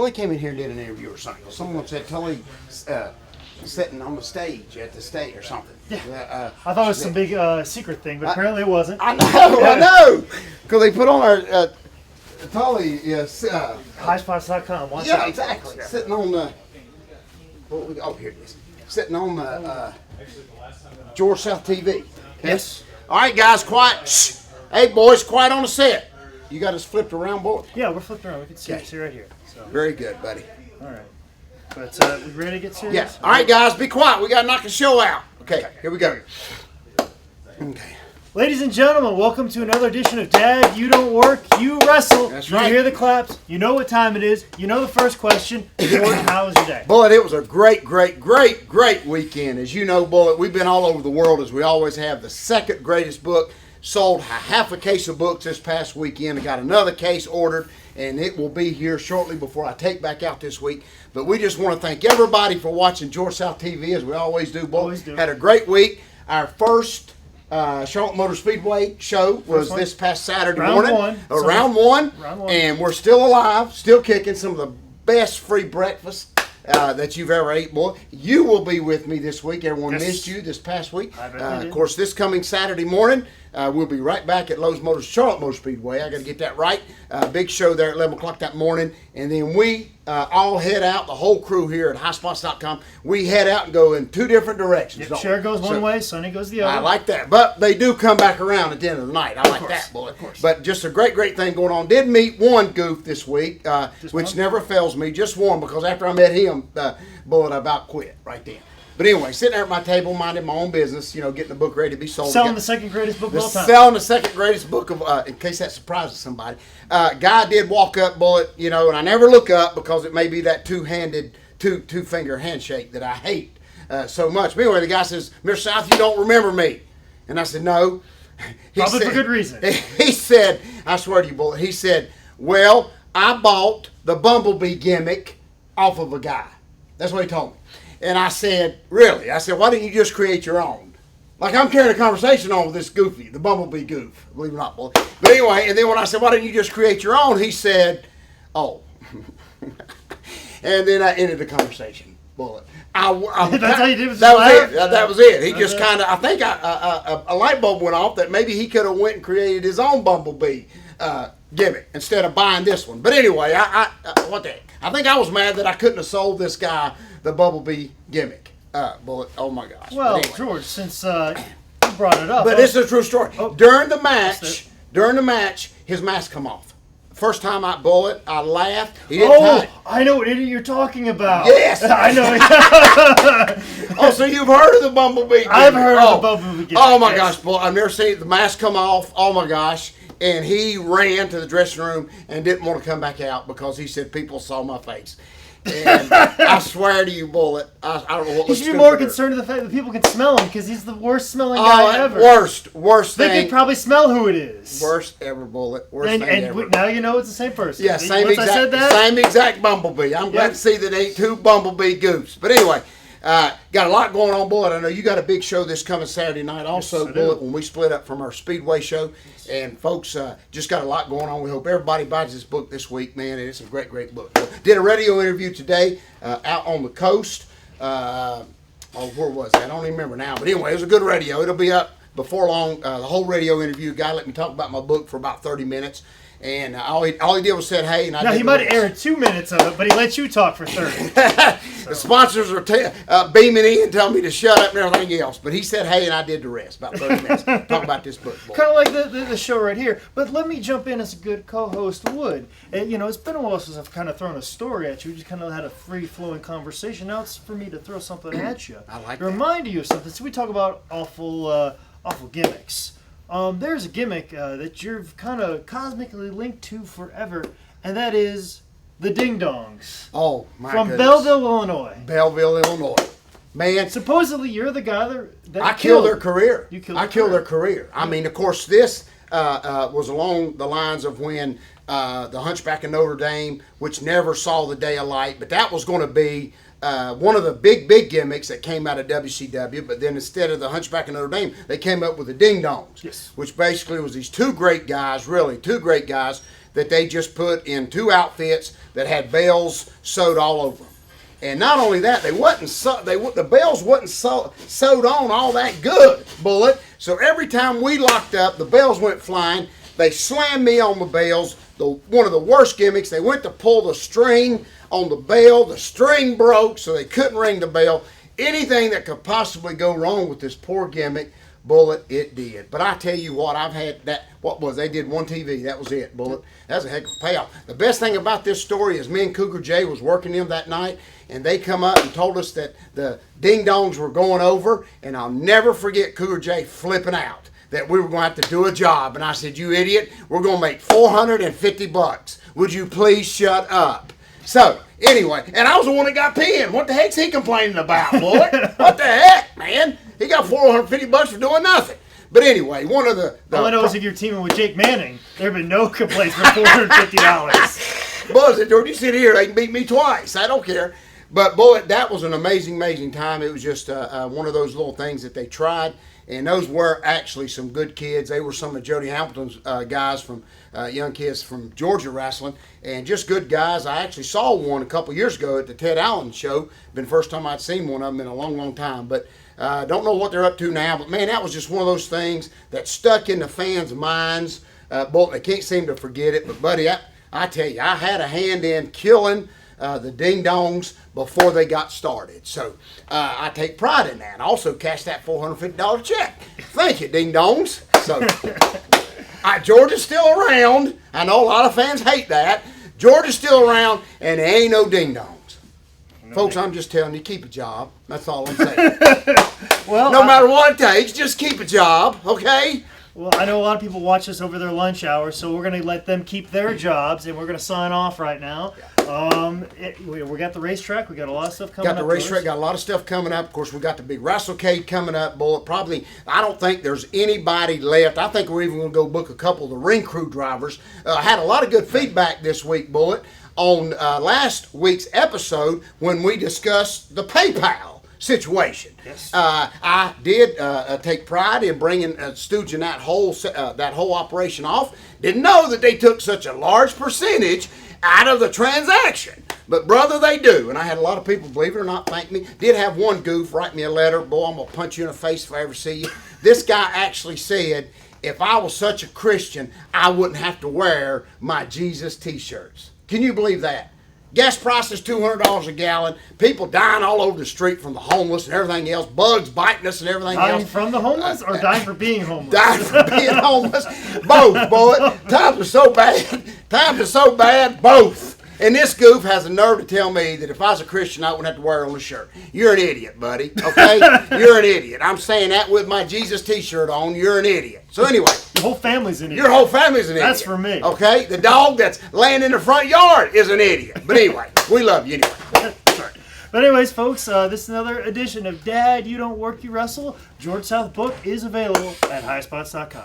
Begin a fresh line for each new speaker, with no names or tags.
Tully came in here and did an interview or something. Someone said Tully sitting on the stage at the stage or something.
Yeah. I thought it was some big secret thing, but apparently it wasn't.
I know. Because they put on our Tully is
highspots.com. Watch
yeah,
out.
exactly. Yeah. Sitting on the here it is. Sitting on the George South TV. Okay?
Yes.
All right, guys, quiet. Shh. Hey, boys, quiet on the set. You got us flipped around, boy?
Yeah, we're flipped around. We can see right here. So.
Very good, buddy.
All right. But we ready to get serious?
Yeah. All right, guys, be quiet. We got to knock the show out. Okay, here we go. Okay.
Ladies and gentlemen, welcome to another edition of Dad, You Don't Work, You Wrestle.
That's right.
You hear the claps. You know what time it is. You know the first question. Jordan, how was your day?
Bullet, it was a great weekend. As you know, Bullet, we've been all over the world, as we always have. The second greatest book. Sold half a case of books this past weekend. I got another case ordered, and it will be here shortly before I take back out this week. But we just want to thank everybody for watching George South TV, as we always do.
Always do.
Had a great week. Our first Charlotte Motor Speedway show was this past Saturday morning. Round one. And we're still alive, still kicking. Some of the best free breakfast that you've ever ate, boy. You will be with me this week. Everyone missed you this past week. Of course, this coming Saturday morning, we'll be right back at Lowe's Motors, Charlotte Motor Speedway. I got to get that right. Big show there at 11 o'clock that morning. And then we all head out, the whole crew here at highspots.com. We head out and go in two different directions.
Yep, Cher goes one way, Sonny goes the other.
I like that. But they do come back around at the end of the night. I like that, boy. But just a great thing going on. Did meet one goof this week, which never fails me. Just one, because after I met him, boy, I about quit right then. But anyway, sitting there at my table, minding my own business, getting the book ready to be sold.
Selling the second greatest book of all time.
Selling the second greatest book of, in case that surprises somebody. Guy did walk up, Bullet, and I never look up because it may be that two-handed, two-finger handshake that I hate so much. But anyway, the guy says, Mr. South, you don't remember me. And I said, no.
Probably for good reason.
He said, I swear to you, Bullet, he said, well, I bought the Bumblebee gimmick off of a guy. That's what he told me. And I said, really? I said, why didn't you just create your own? Like I'm carrying a conversation on with this Goofy, the Bumblebee Goof, believe it or not, boy. But anyway, and then when I said, why didn't you just create your own? He said, oh. And then I ended the conversation, Bullet.
That's how you did it?
That was it. That was it. He just kind of, I think a light bulb went off that maybe he could have went and created his own Bumblebee gimmick instead of buying this one. But anyway, what the heck? I think I was mad that I couldn't have sold this guy the Bumblebee gimmick. Bullet. Oh my gosh.
Well, anyway. George, since you brought it up.
But this is a true story. During the match, his mask come off. First time I Bullet, I laughed. He didn't
I know what idiot you're talking about.
Yes.
I know.
Oh, so you've heard of the Bumblebee gimmick?
I've heard of the Bumblebee gimmick.
Oh my gosh, Bullet. I've never seen the mask come off. Oh my gosh. And he ran to the dressing room and didn't want to come back out because he said people saw my face. And I swear to you, Bullet, I don't know what.
He should be more concerned with the fact that people can smell him because he's the worst smelling guy ever.
Worst thing.
They could probably smell who it is.
Worst ever, Bullet. Worst thing ever.
Now you know it's the same person.
Yeah, same exact Bumblebee. I'm glad to see that ain't two Bumblebee goofs. But anyway, got a lot going on, Bullet. I know you got a big show this coming Saturday night also, yes, Bullet, when we split up from our Speedway show. And folks, just got a lot going on. We hope everybody buys this book this week, man. And it's a great book. Did a radio interview today out on the coast. Where was that? I don't even remember now. But anyway, it was a good radio. It'll be up before long. The whole radio interview, guy let me talk about my book for about 30 minutes. And all he did was said, hey. And
he might have aired 2 minutes of it, but he let you talk for 30.
The sponsors are beaming in and telling me to shut up and everything else. But he said, hey, and I did the rest. About 30 minutes. Talk about this book.
Kind of like the show right here. But let me jump in as a good co-host would. And, it's been a while since I've kind of thrown a story at you. We just kind of had a free-flowing conversation. Now it's for me to throw something at you.
I like
to remind you of something. So we talk about awful gimmicks. There's a gimmick that you're kind of cosmically linked to forever, and that is the Ding Dongs.
Oh, my
From
goodness.
Belleville, Illinois.
Belleville, Illinois. Man.
Supposedly, you're the guy that
I killed their career.
You killed
their career. I mean, of course, this was along the lines of when the Hunchback of Notre Dame, which never saw the day of light, but that was going to be one of the big gimmicks that came out of WCW, but then instead of the Hunchback of Notre Dame, they came up with the Ding Dongs,
yes,
which basically was these two great guys that they just put in two outfits that had bells sewed all over them. And not only that, the bells wasn't sewed on all that good, Bullet. So every time we locked up, the bells went flying. They slammed me on the bells. One of the worst gimmicks, they went to pull the string on the bell. The string broke, so they couldn't ring the bell. Anything that could possibly go wrong with this poor gimmick, Bullet, it did. But I tell you what, I've had that, they did one TV, that was it, Bullet. That was a heck of a payoff. The best thing about this story is me and Cougar Jay was working them that night, and they come up and told us that the Ding Dongs were going over, and I'll never forget Cougar Jay flipping out that we were going to have to do a job. And I said, you idiot, we're going to make $450. Would you please shut up? So, anyway, and I was the one that got pinned. What the heck's he complaining about, boy? What the heck, man? He got $450 for doing nothing. But anyway, one of the
all I know is if you're teaming with Jake Manning, there have been no complaints for $450.
Buzz it, George. You sit here, they can beat me twice. I don't care. But, boy, that was an amazing time. It was just one of those little things that they tried. And those were actually some good kids. They were some of Jody Hamilton's guys from young kids from Georgia wrestling, and just good guys. I actually saw one a couple years ago at the Ted Allen show. Been the first time I'd seen one of them in a long time. But don't know what they're up to now. But man, that was just one of those things that stuck in the fans' minds. They can't seem to forget it. But buddy, I tell you, I had a hand in killing the Ding Dongs before they got started. So I take pride in that. I also cashed that $450 check. Thank you, Ding Dongs. So Georgia's still around. I know a lot of fans hate that. Georgia's still around, and there ain't no Ding Dongs. Folks, I'm just telling you, keep a job. That's all I'm saying.
Well,
no matter what it takes, just keep a job, okay?
Well, I know a lot of people watch us over their lunch hour, so we're going to let them keep their jobs, and we're going to sign off right now. We got the racetrack. We got a lot of stuff coming up.
Got the racetrack. Got a lot of stuff coming up. Of course, we got the big WrestleCade coming up. Bullet. Probably, I don't think there's anybody left. I think we're even going to go book a couple of the ring crew drivers. Had a lot of good feedback this week, Bullet, on last week's episode when we discussed the PayPal situation.
Yes.
I did take pride in bringing stooging that whole operation off. Didn't know that they took such a large percentage out of the transaction. But brother, they do. And I had a lot of people, believe it or not, thank me. Did have one goof write me a letter. Boy, I'm going to punch you in the face if I ever see you. This guy actually said, if I was such a Christian, I wouldn't have to wear my Jesus t-shirts. Can you believe that? Gas prices $200 a gallon. People dying all over the street from the homeless and everything else. Bugs biting us and everything else.
Dying from the homeless or dying for being homeless?
Dying for being homeless. Both, boy. Times are so bad. Times are so bad. Both. And this goof has a nerve to tell me that if I was a Christian, I wouldn't have to wear it on a shirt. You're an idiot, buddy. Okay? You're an idiot. I'm saying that with my Jesus t-shirt on. You're an idiot. So anyway.
Your whole family's an idiot.
Your whole family's an idiot.
That's for me.
Okay? The dog that's laying in the front yard is an idiot. But anyway, we love you anyway.
Sorry. But anyways, folks, this is another edition of Dad, You Don't Work, You Wrestle. George South book is available at highspots.com.